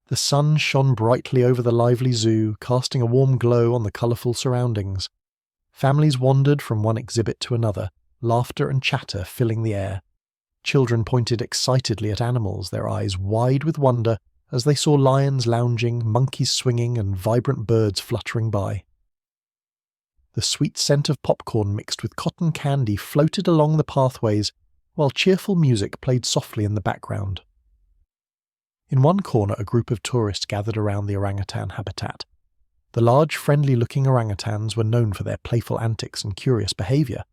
The sun shone brightly over the lively zoo, casting a warm glow on the colourful surroundings. Families wandered from one exhibit to another, laughter and chatter filling the air. Children pointed excitedly at animals, their eyes wide with wonder as they saw lions lounging, monkeys swinging, and vibrant birds fluttering by. The sweet scent of popcorn mixed with cotton candy floated along the pathways, while cheerful music played softly in the background. In one corner, a group of tourists gathered around the orangutan habitat. The large, friendly-looking orangutans were known for their playful antics and curious behaviour.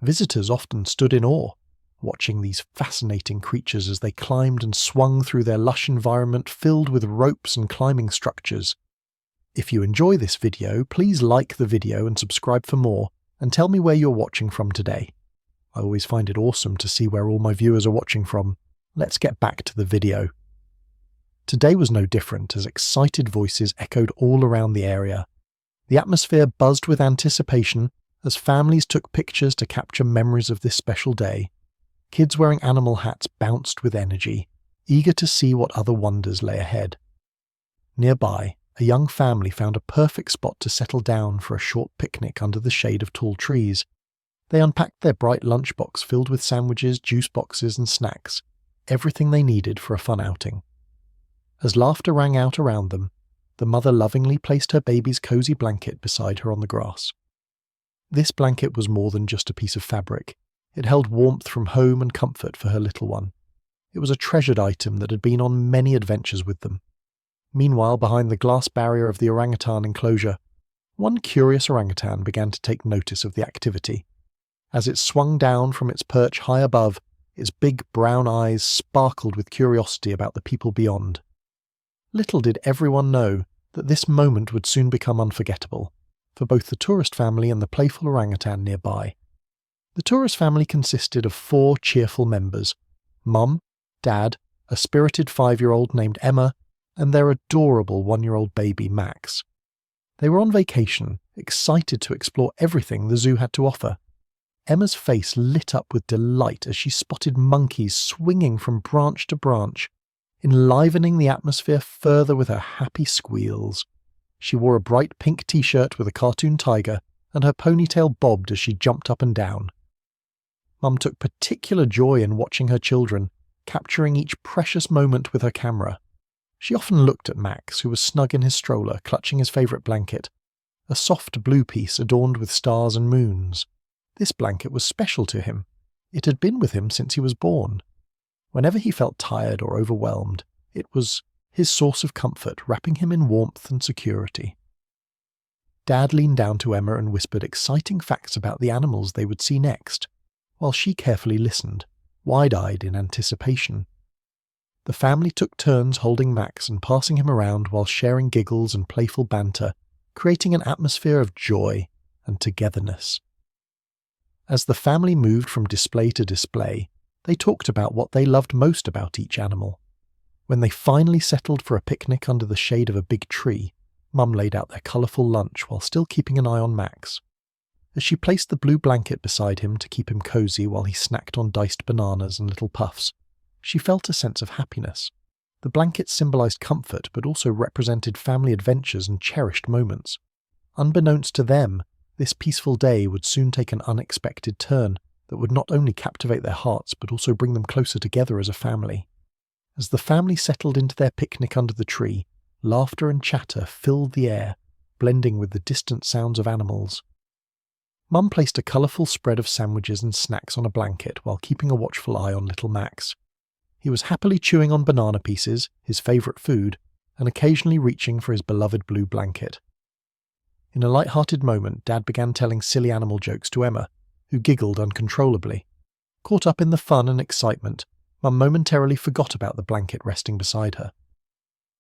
Visitors often stood in awe, watching these fascinating creatures as they climbed and swung through their lush environment filled with ropes and climbing structures. If you enjoy this video, please like the video and subscribe for more, and tell me where you're watching from today. I always find it awesome to see where all my viewers are watching from. Let's get back to the video. Today was no different as excited voices echoed all around the area. The atmosphere buzzed with anticipation as families took pictures to capture memories of this special day. Kids wearing animal hats bounced with energy, eager to see what other wonders lay ahead. Nearby, a young family found a perfect spot to settle down for a short picnic under the shade of tall trees. They unpacked their bright lunchbox filled with sandwiches, juice boxes, and snacks, everything they needed for a fun outing. As laughter rang out around them, the mother lovingly placed her baby's cozy blanket beside her on the grass. This blanket was more than just a piece of fabric. It held warmth from home and comfort for her little one. It was a treasured item that had been on many adventures with them. Meanwhile, behind the glass barrier of the orangutan enclosure, one curious orangutan began to take notice of the activity. As it swung down from its perch high above, its big brown eyes sparkled with curiosity about the people beyond. Little did everyone know that this moment would soon become unforgettable, for both the tourist family and the playful orangutan nearby. The tourist family consisted of 4 cheerful members: Mum, Dad, a spirited 5-year-old named Emma, and their adorable 1-year-old baby Max. They were on vacation, excited to explore everything the zoo had to offer. Emma's face lit up with delight as she spotted monkeys swinging from branch to branch, enlivening the atmosphere further with her happy squeals. She wore a bright pink t-shirt with a cartoon tiger, and her ponytail bobbed as she jumped up and down. Mum took particular joy in watching her children, capturing each precious moment with her camera. She often looked at Max, who was snug in his stroller, clutching his favourite blanket, a soft blue piece adorned with stars and moons. This blanket was special to him. It had been with him since he was born. Whenever he felt tired or overwhelmed, it was his source of comfort, wrapping him in warmth and security. Dad leaned down to Emma and whispered exciting facts about the animals they would see next, while she carefully listened, wide-eyed in anticipation. The family took turns holding Max and passing him around while sharing giggles and playful banter, creating an atmosphere of joy and togetherness. As the family moved from display to display, they talked about what they loved most about each animal. When they finally settled for a picnic under the shade of a big tree, Mum laid out their colourful lunch while still keeping an eye on Max. As she placed the blue blanket beside him to keep him cosy while he snacked on diced bananas and little puffs, she felt a sense of happiness. The blanket symbolised comfort but also represented family adventures and cherished moments. Unbeknownst to them, this peaceful day would soon take an unexpected turn that would not only captivate their hearts but also bring them closer together as a family. As the family settled into their picnic under the tree, laughter and chatter filled the air, blending with the distant sounds of animals. Mum placed a colourful spread of sandwiches and snacks on a blanket while keeping a watchful eye on little Max. He was happily chewing on banana pieces, his favourite food, and occasionally reaching for his beloved blue blanket. In a light-hearted moment, Dad began telling silly animal jokes to Emma, who giggled uncontrollably. Caught up in the fun and excitement, Mum momentarily forgot about the blanket resting beside her.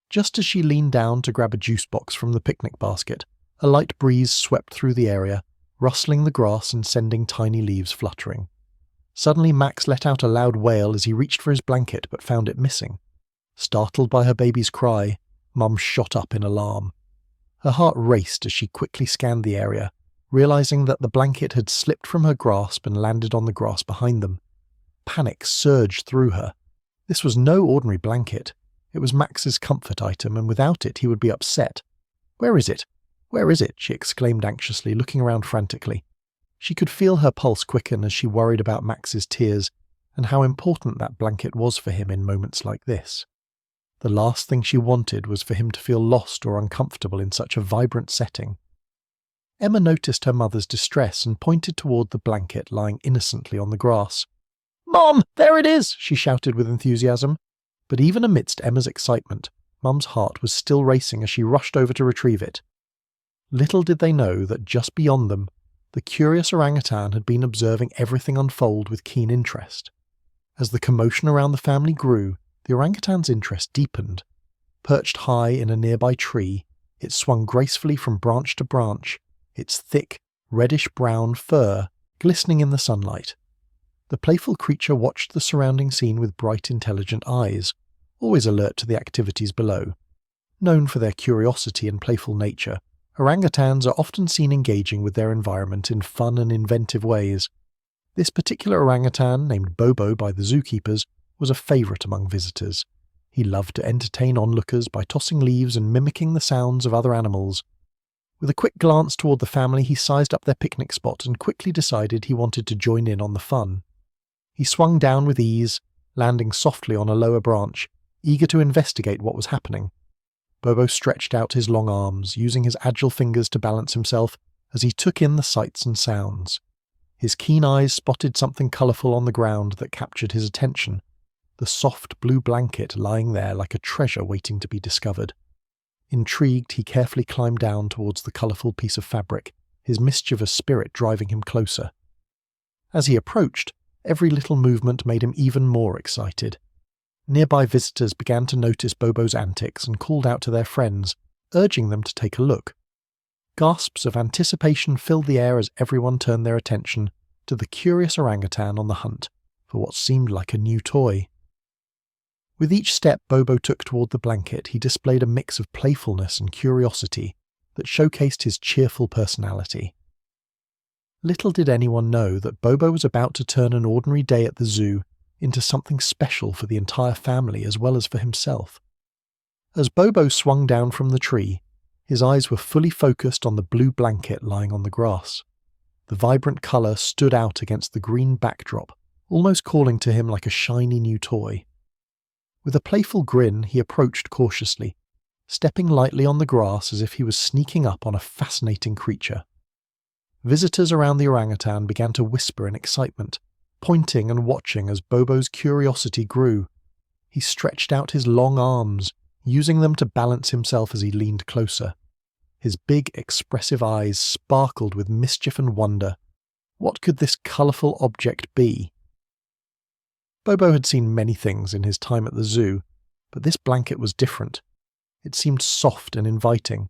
Just as she leaned down to grab a juice box from the picnic basket, a light breeze swept through the area, rustling the grass and sending tiny leaves fluttering. Suddenly Max let out a loud wail as he reached for his blanket but found it missing. Startled by her baby's cry, Mum shot up in alarm. Her heart raced as she quickly scanned the area, realizing that the blanket had slipped from her grasp and landed on the grass behind them. Panic surged through her. This was no ordinary blanket. It was Max's comfort item, and without it he would be upset. "Where is it? Where is it?" she exclaimed anxiously, looking around frantically. She could feel her pulse quicken as she worried about Max's tears and how important that blanket was for him in moments like this. The last thing she wanted was for him to feel lost or uncomfortable in such a vibrant setting. Emma noticed her mother's distress and pointed toward the blanket lying innocently on the grass. "Mom, there it is!" she shouted with enthusiasm. But even amidst Emma's excitement, Mum's heart was still racing as she rushed over to retrieve it. Little did they know that just beyond them, the curious orangutan had been observing everything unfold with keen interest. As the commotion around the family grew, the orangutan's interest deepened. Perched high in a nearby tree, it swung gracefully from branch to branch, its thick, reddish-brown fur glistening in the sunlight. The playful creature watched the surrounding scene with bright, intelligent eyes, always alert to the activities below. Known for their curiosity and playful nature, orangutans are often seen engaging with their environment in fun and inventive ways. This particular orangutan, named Bobo by the zookeepers, was a favourite among visitors. He loved to entertain onlookers by tossing leaves and mimicking the sounds of other animals. With a quick glance toward the family, he sized up their picnic spot and quickly decided he wanted to join in on the fun. He swung down with ease, landing softly on a lower branch, eager to investigate what was happening. Bobo stretched out his long arms, using his agile fingers to balance himself as he took in the sights and sounds. His keen eyes spotted something colourful on the ground that captured his attention, the soft blue blanket lying there like a treasure waiting to be discovered. Intrigued, he carefully climbed down towards the colourful piece of fabric, his mischievous spirit driving him closer. As he approached, every little movement made him even more excited. Nearby visitors began to notice Bobo's antics and called out to their friends, urging them to take a look. Gasps of anticipation filled the air as everyone turned their attention to the curious orangutan on the hunt for what seemed like a new toy. With each step Bobo took toward the blanket, he displayed a mix of playfulness and curiosity that showcased his cheerful personality. Little did anyone know that Bobo was about to turn an ordinary day at the zoo into something special for the entire family as well as for himself. As Bobo swung down from the tree, his eyes were fully focused on the blue blanket lying on the grass. The vibrant colour stood out against the green backdrop, almost calling to him like a shiny new toy. With a playful grin, he approached cautiously, stepping lightly on the grass as if he was sneaking up on a fascinating creature. Visitors around the orangutan began to whisper in excitement, pointing and watching as Bobo's curiosity grew. He stretched out his long arms, using them to balance himself as he leaned closer. His big, expressive eyes sparkled with mischief and wonder. What could this colourful object be? Bobo had seen many things in his time at the zoo, but this blanket was different. It seemed soft and inviting.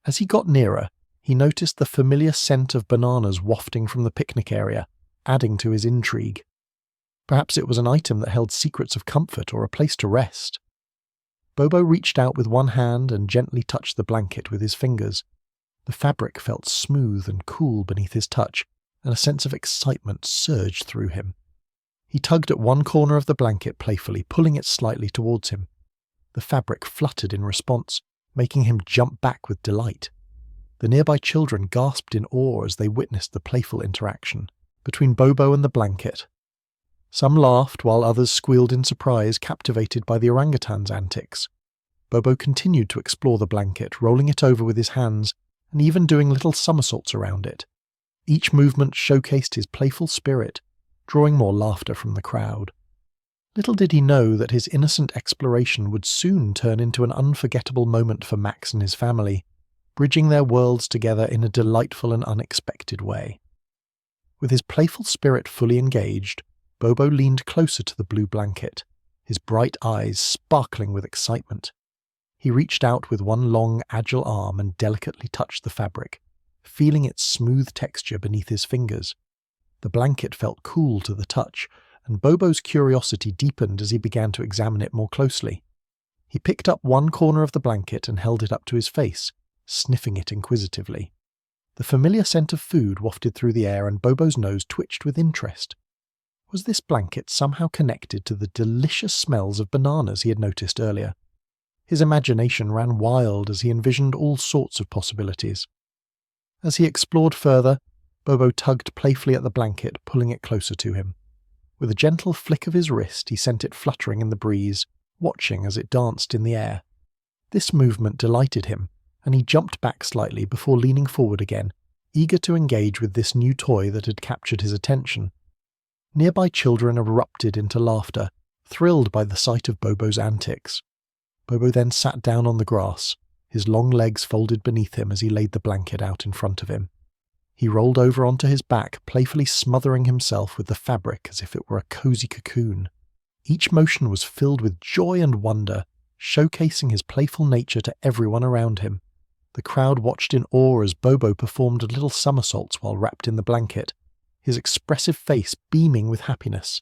As he got nearer, he noticed the familiar scent of bananas wafting from the picnic area, adding to his intrigue. Perhaps it was an item that held secrets of comfort or a place to rest. Bobo reached out with one hand and gently touched the blanket with his fingers. The fabric felt smooth and cool beneath his touch, and a sense of excitement surged through him. He tugged at one corner of the blanket playfully, pulling it slightly towards him. The fabric fluttered in response, making him jump back with delight. The nearby children gasped in awe as they witnessed the playful interaction between Bobo and the blanket. Some laughed while others squealed in surprise, captivated by the orangutan's antics. Bobo continued to explore the blanket, rolling it over with his hands and even doing little somersaults around it. Each movement showcased his playful spirit, drawing more laughter from the crowd. Little did he know that his innocent exploration would soon turn into an unforgettable moment for Max and his family, bridging their worlds together in a delightful and unexpected way. With his playful spirit fully engaged, Bobo leaned closer to the blue blanket, his bright eyes sparkling with excitement. He reached out with one long, agile arm and delicately touched the fabric, feeling its smooth texture beneath his fingers. The blanket felt cool to the touch, and Bobo's curiosity deepened as he began to examine it more closely. He picked up one corner of the blanket and held it up to his face, sniffing it inquisitively. The familiar scent of food wafted through the air, and Bobo's nose twitched with interest. Was this blanket somehow connected to the delicious smells of bananas he had noticed earlier? His imagination ran wild as he envisioned all sorts of possibilities. As he explored further, Bobo tugged playfully at the blanket, pulling it closer to him. With a gentle flick of his wrist, he sent it fluttering in the breeze, watching as it danced in the air. This movement delighted him, and he jumped back slightly before leaning forward again, eager to engage with this new toy that had captured his attention. Nearby children erupted into laughter, thrilled by the sight of Bobo's antics. Bobo then sat down on the grass, his long legs folded beneath him as he laid the blanket out in front of him. He rolled over onto his back, playfully smothering himself with the fabric as if it were a cozy cocoon. Each motion was filled with joy and wonder, showcasing his playful nature to everyone around him. The crowd watched in awe as Bobo performed little somersaults while wrapped in the blanket, his expressive face beaming with happiness.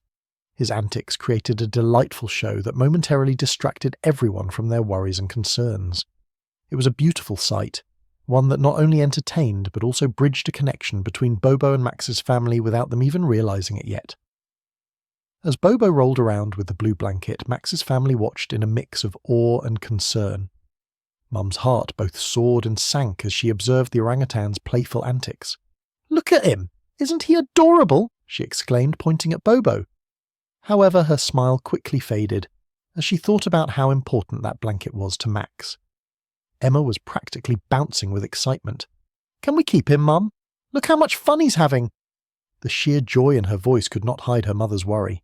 His antics created a delightful show that momentarily distracted everyone from their worries and concerns. It was a beautiful sight, one that not only entertained but also bridged a connection between Bobo and Max's family without them even realizing it yet. As Bobo rolled around with the blue blanket, Max's family watched in a mix of awe and concern. Mum's heart both soared and sank as she observed the orangutan's playful antics. "Look at him! Isn't he adorable?" she exclaimed, pointing at Bobo. However, her smile quickly faded as she thought about how important that blanket was to Max. Emma was practically bouncing with excitement. "Can we keep him, Mum? Look how much fun he's having!" The sheer joy in her voice could not hide her mother's worry.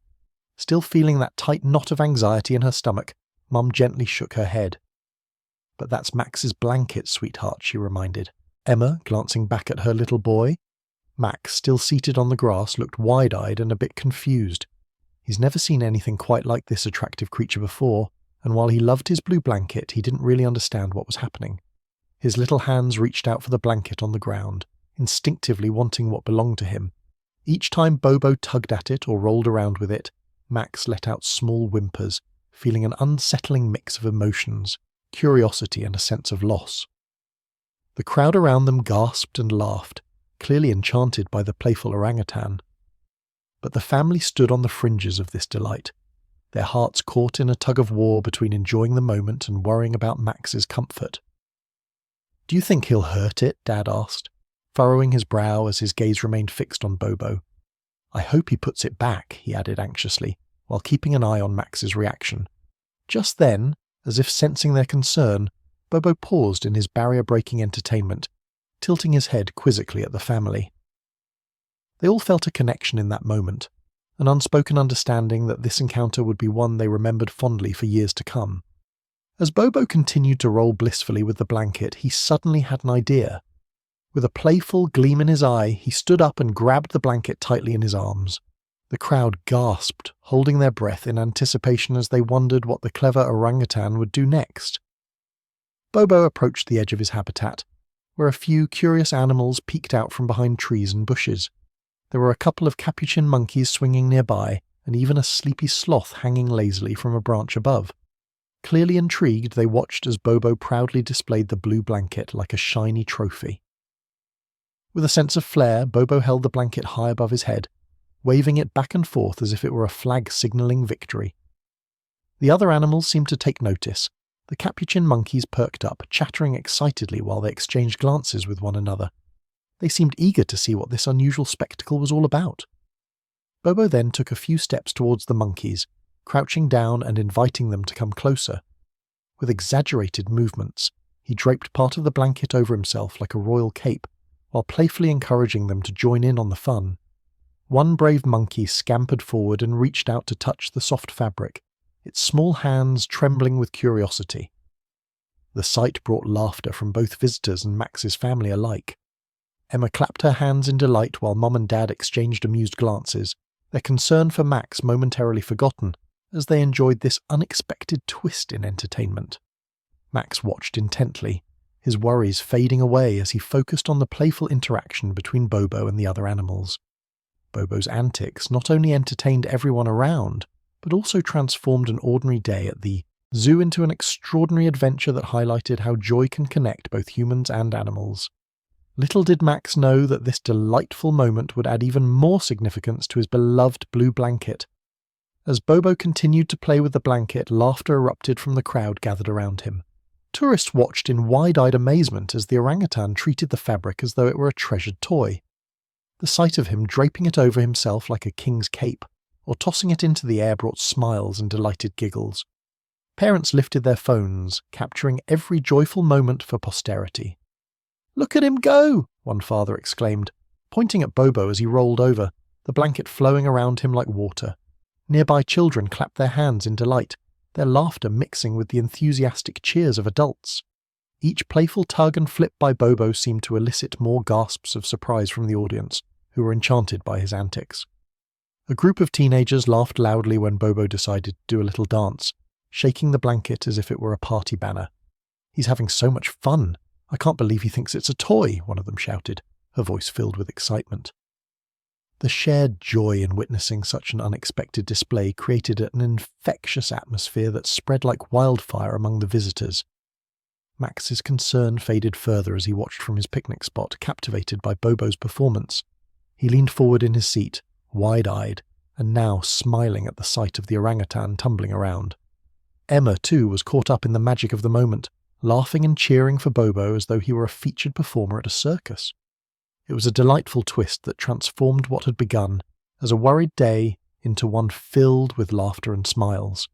Still feeling that tight knot of anxiety in her stomach, Mum gently shook her head. "But that's Max's blanket, sweetheart," she reminded, Emma glancing back at her little boy. Max, still seated on the grass, looked wide-eyed and a bit confused. He's never seen anything quite like this attractive creature before, and while he loved his blue blanket, he didn't really understand what was happening. His little hands reached out for the blanket on the ground, instinctively wanting what belonged to him. Each time Bobo tugged at it or rolled around with it, Max let out small whimpers, feeling an unsettling mix of emotions, curiosity and a sense of loss. The crowd around them gasped and laughed, clearly enchanted by the playful orangutan. But the family stood on the fringes of this delight, their hearts caught in a tug-of-war between enjoying the moment and worrying about Max's comfort. "Do you think he'll hurt it?" Dad asked, furrowing his brow as his gaze remained fixed on Bobo. "I hope he puts it back," he added anxiously, while keeping an eye on Max's reaction. Just then, as if sensing their concern, Bobo paused in his barrier-breaking entertainment, tilting his head quizzically at the family. They all felt a connection in that moment, an unspoken understanding that this encounter would be one they remembered fondly for years to come. As Bobo continued to roll blissfully with the blanket, he suddenly had an idea. With a playful gleam in his eye, he stood up and grabbed the blanket tightly in his arms. The crowd gasped, holding their breath in anticipation as they wondered what the clever orangutan would do next. Bobo approached the edge of his habitat, where a few curious animals peeked out from behind trees and bushes. There were a couple of capuchin monkeys swinging nearby, and even a sleepy sloth hanging lazily from a branch above. Clearly intrigued, they watched as Bobo proudly displayed the blue blanket like a shiny trophy. With a sense of flair, Bobo held the blanket high above his head, waving it back and forth as if it were a flag signalling victory. The other animals seemed to take notice. The capuchin monkeys perked up, chattering excitedly while they exchanged glances with one another. They seemed eager to see what this unusual spectacle was all about. Bobo then took a few steps towards the monkeys, crouching down and inviting them to come closer. With exaggerated movements, he draped part of the blanket over himself like a royal cape, while playfully encouraging them to join in on the fun. One brave monkey scampered forward and reached out to touch the soft fabric, its small hands trembling with curiosity. The sight brought laughter from both visitors and Max's family alike. Emma clapped her hands in delight while Mum and Dad exchanged amused glances, their concern for Max momentarily forgotten as they enjoyed this unexpected twist in entertainment. Max watched intently, his worries fading away as he focused on the playful interaction between Bobo and the other animals. Bobo's antics not only entertained everyone around, but also transformed an ordinary day at the zoo into an extraordinary adventure that highlighted how joy can connect both humans and animals. Little did Max know that this delightful moment would add even more significance to his beloved blue blanket. As Bobo continued to play with the blanket, laughter erupted from the crowd gathered around him. Tourists watched in wide-eyed amazement as the orangutan treated the fabric as though it were a treasured toy. The sight of him draping it over himself like a king's cape, or tossing it into the air, brought smiles and delighted giggles. Parents lifted their phones, capturing every joyful moment for posterity. "Look at him go!" one father exclaimed, pointing at Bobo as he rolled over, the blanket flowing around him like water. Nearby children clapped their hands in delight, their laughter mixing with the enthusiastic cheers of adults. Each playful tug and flip by Bobo seemed to elicit more gasps of surprise from the audience, who were enchanted by his antics. A group of teenagers laughed loudly when Bobo decided to do a little dance, shaking the blanket as if it were a party banner. "He's having so much fun. I can't believe he thinks it's a toy," one of them shouted, her voice filled with excitement. The shared joy in witnessing such an unexpected display created an infectious atmosphere that spread like wildfire among the visitors. Max's concern faded further as he watched from his picnic spot, captivated by Bobo's performance. He leaned forward in his seat, wide-eyed, and now smiling at the sight of the orangutan tumbling around. Emma, too, was caught up in the magic of the moment, laughing and cheering for Bobo as though he were a featured performer at a circus. It was a delightful twist that transformed what had begun as a worried day into one filled with laughter and smiles.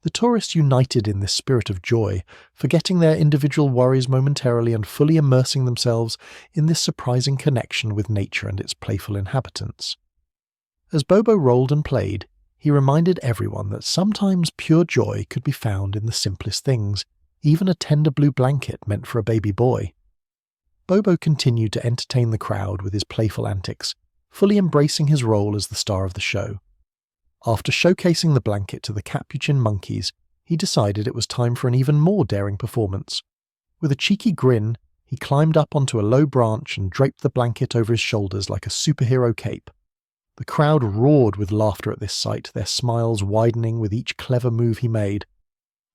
The tourists united in this spirit of joy, forgetting their individual worries momentarily and fully immersing themselves in this surprising connection with nature and its playful inhabitants. As Bobo rolled and played, he reminded everyone that sometimes pure joy could be found in the simplest things, even a tender blue blanket meant for a baby boy. Bobo continued to entertain the crowd with his playful antics, fully embracing his role as the star of the show. After showcasing the blanket to the capuchin monkeys, he decided it was time for an even more daring performance. With a cheeky grin, he climbed up onto a low branch and draped the blanket over his shoulders like a superhero cape. The crowd roared with laughter at this sight, their smiles widening with each clever move he made.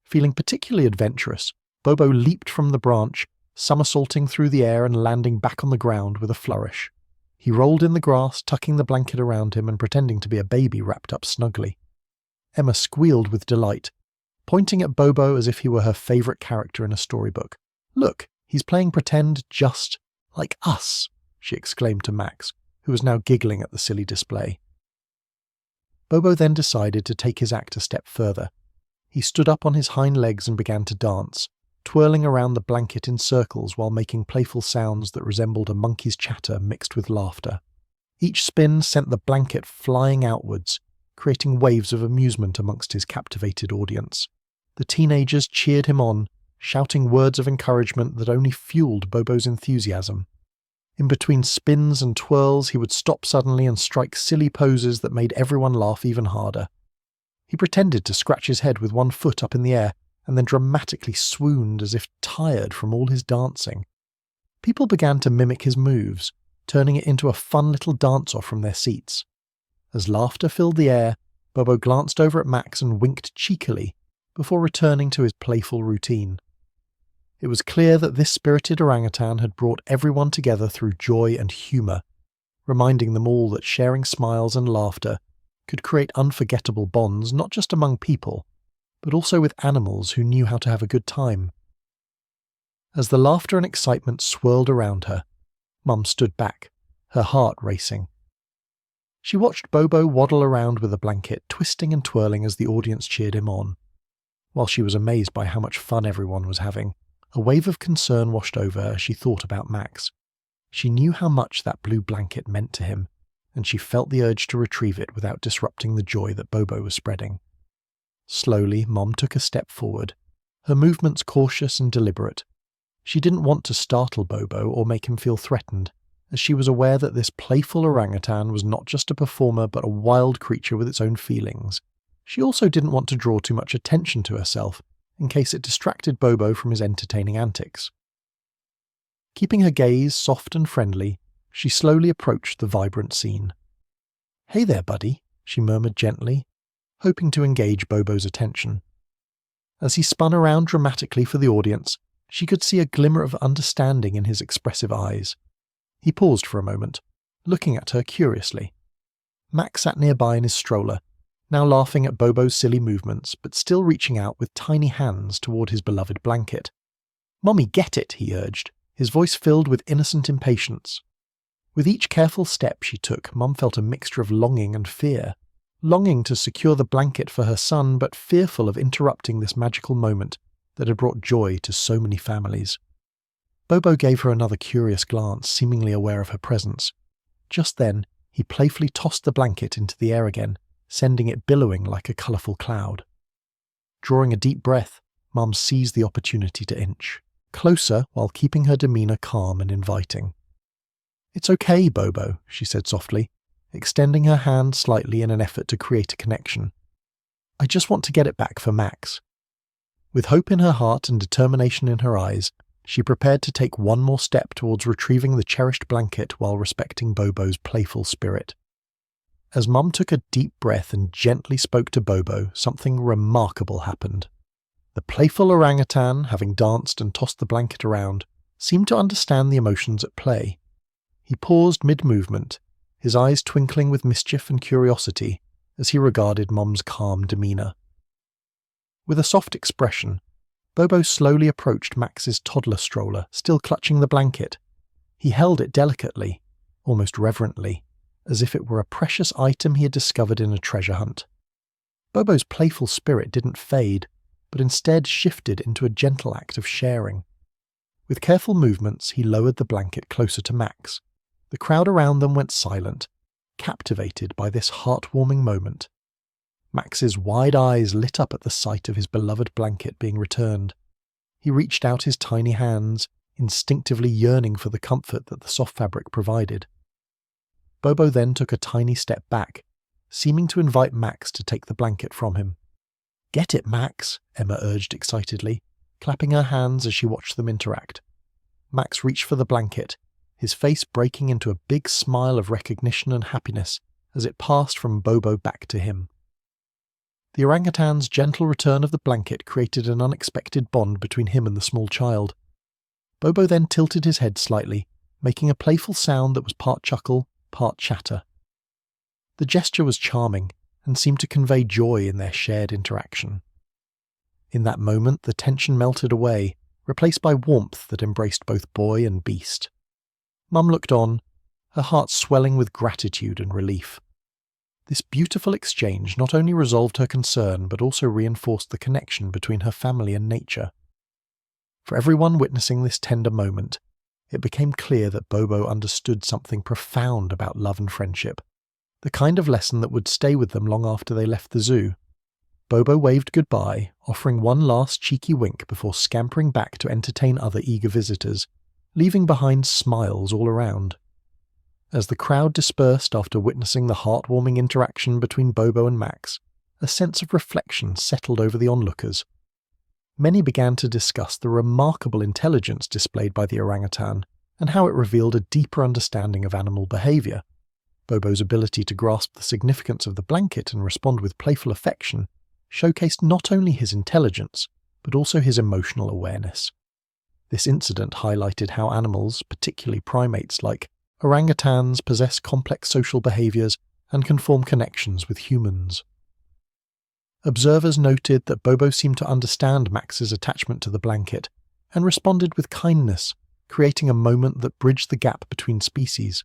Feeling particularly adventurous, Bobo leaped from the branch, somersaulting through the air and landing back on the ground with a flourish. He rolled in the grass, tucking the blanket around him and pretending to be a baby wrapped up snugly. Emma squealed with delight, pointing at Bobo as if he were her favourite character in a storybook. "Look, he's playing pretend just like us," she exclaimed to Max, who was now giggling at the silly display. Bobo then decided to take his act a step further. He stood up on his hind legs and began to dance, twirling around the blanket in circles while making playful sounds that resembled a monkey's chatter mixed with laughter. Each spin sent the blanket flying outwards, creating waves of amusement amongst his captivated audience. The teenagers cheered him on, shouting words of encouragement that only fueled Bobo's enthusiasm. In between spins and twirls, he would stop suddenly and strike silly poses that made everyone laugh even harder. He pretended to scratch his head with one foot up in the air, and then dramatically swooned as if tired from all his dancing. People began to mimic his moves, turning it into a fun little dance-off from their seats. As laughter filled the air, Bobo glanced over at Max and winked cheekily, before returning to his playful routine. It was clear that this spirited orangutan had brought everyone together through joy and humour, reminding them all that sharing smiles and laughter could create unforgettable bonds not just among people, but also with animals who knew how to have a good time. As the laughter and excitement swirled around her, Mum stood back, her heart racing. She watched Bobo waddle around with a blanket, twisting and twirling as the audience cheered him on. While she was amazed by how much fun everyone was having, a wave of concern washed over her as she thought about Max. She knew how much that blue blanket meant to him, and she felt the urge to retrieve it without disrupting the joy that Bobo was spreading. Slowly, Mom took a step forward, her movements cautious and deliberate. She didn't want to startle Bobo or make him feel threatened, as she was aware that this playful orangutan was not just a performer but a wild creature with its own feelings. She also didn't want to draw too much attention to herself, in case it distracted Bobo from his entertaining antics. Keeping her gaze soft and friendly, she slowly approached the vibrant scene. "Hey there, buddy," she murmured gently, hoping to engage Bobo's attention. As he spun around dramatically for the audience, She could see a glimmer of understanding in his expressive eyes. He paused for a moment, looking at her curiously. Max sat nearby in his stroller, now laughing at Bobo's silly movements, but still reaching out with tiny hands toward his beloved blanket. "Mommy, get it," he urged, his voice filled with innocent impatience. With each careful step she took, Mum felt a mixture of longing and fear. Longing to secure the blanket for her son, but fearful of interrupting this magical moment that had brought joy to so many families. Bobo gave her another curious glance, seemingly aware of her presence. Just then, he playfully tossed the blanket into the air again, sending it billowing like a colourful cloud. Drawing a deep breath, Mum seized the opportunity to inch closer while keeping her demeanour calm and inviting. "It's okay, Bobo," she said softly, extending her hand slightly in an effort to create a connection. "I just want to get it back for Max." With hope in her heart and determination in her eyes, she prepared to take one more step towards retrieving the cherished blanket while respecting Bobo's playful spirit. As Mum took a deep breath and gently spoke to Bobo, something remarkable happened. The playful orangutan, having danced and tossed the blanket around, seemed to understand the emotions at play. He paused mid-movement, his eyes twinkling with mischief and curiosity as he regarded Mum's calm demeanour. With a soft expression, Bobo slowly approached Max's toddler stroller, still clutching the blanket. He held it delicately, almost reverently, as if it were a precious item he had discovered in a treasure hunt. Bobo's playful spirit didn't fade, but instead shifted into a gentle act of sharing. With careful movements, he lowered the blanket closer to Max. The crowd around them went silent, captivated by this heartwarming moment. Max's wide eyes lit up at the sight of his beloved blanket being returned. He reached out his tiny hands, instinctively yearning for the comfort that the soft fabric provided. Bobo then took a tiny step back, seeming to invite Max to take the blanket from him. "Get it, Max," Emma urged excitedly, clapping her hands as she watched them interact. Max reached for the blanket, his face breaking into a big smile of recognition and happiness as it passed from Bobo back to him. The orangutan's gentle return of the blanket created an unexpected bond between him and the small child. Bobo then tilted his head slightly, making a playful sound that was part chuckle, part chatter. The gesture was charming and seemed to convey joy in their shared interaction. In that moment, the tension melted away, replaced by warmth that embraced both boy and beast. Mum looked on, her heart swelling with gratitude and relief. This beautiful exchange not only resolved her concern but also reinforced the connection between her family and nature. For everyone witnessing this tender moment, it became clear that Bobo understood something profound about love and friendship, the kind of lesson that would stay with them long after they left the zoo. Bobo waved goodbye, offering one last cheeky wink before scampering back to entertain other eager visitors, leaving behind smiles all around. As the crowd dispersed after witnessing the heartwarming interaction between Bobo and Max, a sense of reflection settled over the onlookers. Many began to discuss the remarkable intelligence displayed by the orangutan and how it revealed a deeper understanding of animal behaviour. Bobo's ability to grasp the significance of the blanket and respond with playful affection showcased not only his intelligence, but also his emotional awareness. This incident highlighted how animals, particularly primates like orangutans, possess complex social behaviours and can form connections with humans. Observers noted that Bobo seemed to understand Max's attachment to the blanket and responded with kindness, creating a moment that bridged the gap between species.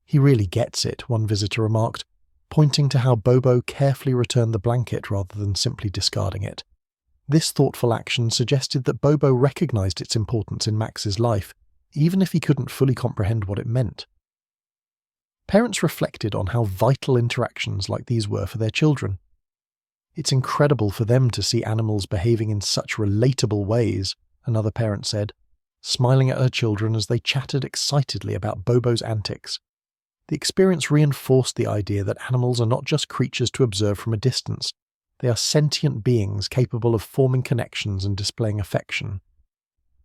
"He really gets it," one visitor remarked, pointing to how Bobo carefully returned the blanket rather than simply discarding it. This thoughtful action suggested that Bobo recognized its importance in Max's life, even if he couldn't fully comprehend what it meant. Parents reflected on how vital interactions like these were for their children. "It's incredible for them to see animals behaving in such relatable ways," another parent said, smiling at her children as they chattered excitedly about Bobo's antics. The experience reinforced the idea that animals are not just creatures to observe from a distance. They are sentient beings capable of forming connections and displaying affection.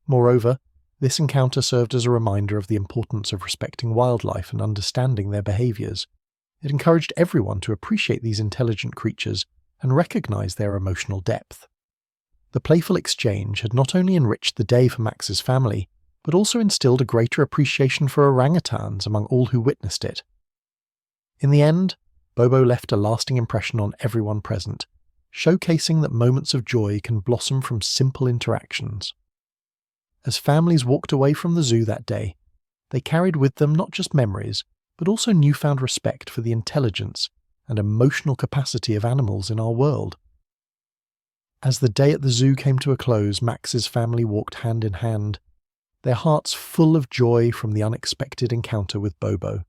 Moreover, this encounter served as a reminder of the importance of respecting wildlife and understanding their behaviours. It encouraged everyone to appreciate these intelligent creatures and recognize their emotional depth. The playful exchange had not only enriched the day for Max's family, but also instilled a greater appreciation for orangutans among all who witnessed it. In the end, Bobo left a lasting impression on everyone present, showcasing that moments of joy can blossom from simple interactions. As families walked away from the zoo that day, they carried with them not just memories, but also newfound respect for the intelligence and emotional capacity of animals in our world. As the day at the zoo came to a close, Max's family walked hand in hand, their hearts full of joy from the unexpected encounter with Bobo.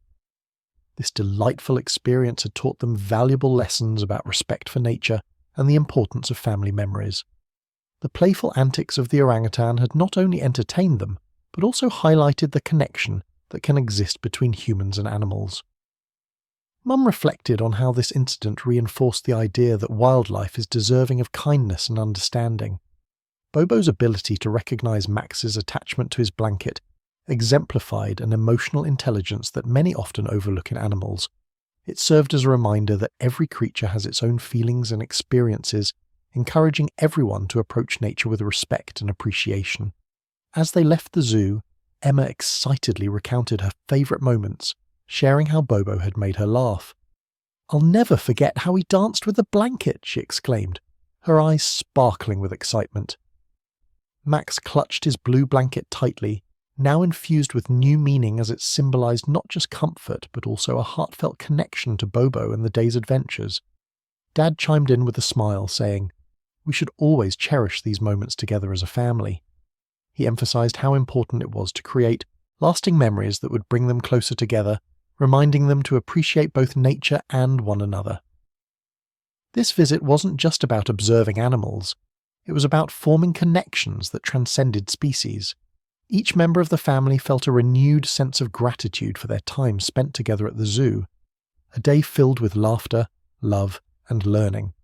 This delightful experience had taught them valuable lessons about respect for nature and the importance of family memories. The playful antics of the orangutan had not only entertained them, but also highlighted the connection that can exist between humans and animals. Mum reflected on how this incident reinforced the idea that wildlife is deserving of kindness and understanding. Bobo's ability to recognize Max's attachment to his blanket exemplified an emotional intelligence that many often overlook in animals. It served as a reminder that every creature has its own feelings and experiences, encouraging everyone to approach nature with respect and appreciation. As they left the zoo, Emma excitedly recounted her favourite moments, sharing how Bobo had made her laugh. "I'll never forget how he danced with the blanket," she exclaimed, her eyes sparkling with excitement. Max clutched his blue blanket tightly, now infused with new meaning as it symbolised not just comfort but also a heartfelt connection to Bobo and the day's adventures. Dad chimed in with a smile, saying, "We should always cherish these moments together as a family." He emphasised how important it was to create lasting memories that would bring them closer together, reminding them to appreciate both nature and one another. This visit wasn't just about observing animals. It was about forming connections that transcended species. Each member of the family felt a renewed sense of gratitude for their time spent together at the zoo, a day filled with laughter, love, and learning.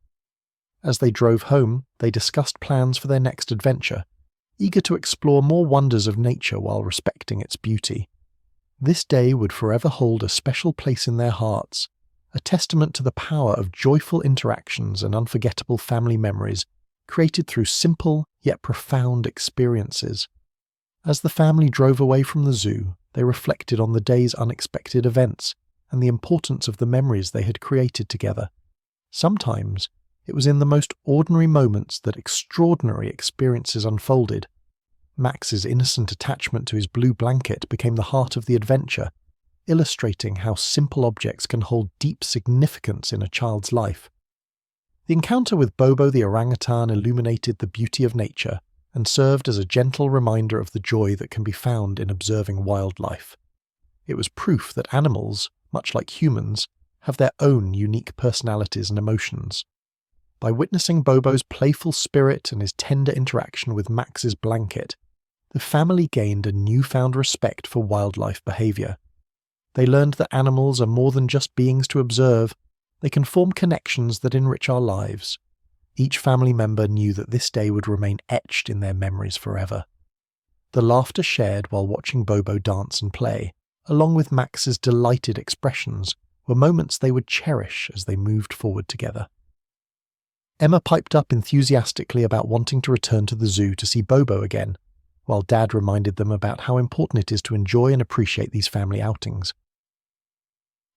As they drove home, they discussed plans for their next adventure, eager to explore more wonders of nature while respecting its beauty. This day would forever hold a special place in their hearts, a testament to the power of joyful interactions and unforgettable family memories created through simple yet profound experiences. As the family drove away from the zoo, they reflected on the day's unexpected events and the importance of the memories they had created together. Sometimes it was in the most ordinary moments that extraordinary experiences unfolded. Max's innocent attachment to his blue blanket became the heart of the adventure, illustrating how simple objects can hold deep significance in a child's life. The encounter with Bobo the orangutan illuminated the beauty of nature and served as a gentle reminder of the joy that can be found in observing wildlife. It was proof that animals, much like humans, have their own unique personalities and emotions. By witnessing Bobo's playful spirit and his tender interaction with Max's blanket, the family gained a newfound respect for wildlife behaviour. They learned that animals are more than just beings to observe. They can form connections that enrich our lives. Each family member knew that this day would remain etched in their memories forever. The laughter shared while watching Bobo dance and play, along with Max's delighted expressions, were moments they would cherish as they moved forward together. Emma piped up enthusiastically about wanting to return to the zoo to see Bobo again, while Dad reminded them about how important it is to enjoy and appreciate these family outings.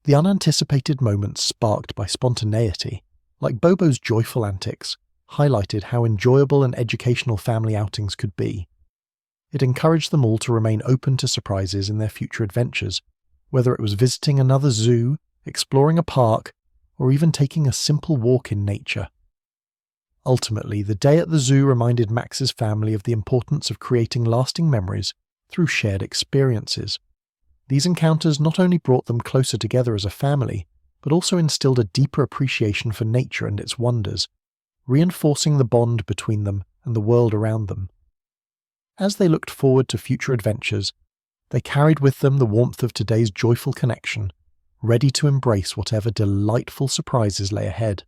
The unanticipated moments sparked by spontaneity, like Bobo's joyful antics, highlighted how enjoyable and educational family outings could be. It encouraged them all to remain open to surprises in their future adventures, whether it was visiting another zoo, exploring a park, or even taking a simple walk in nature. Ultimately, the day at the zoo reminded Max's family of the importance of creating lasting memories through shared experiences. These encounters not only brought them closer together as a family, but also instilled a deeper appreciation for nature and its wonders, reinforcing the bond between them and the world around them. As they looked forward to future adventures, they carried with them the warmth of today's joyful connection, ready to embrace whatever delightful surprises lay ahead.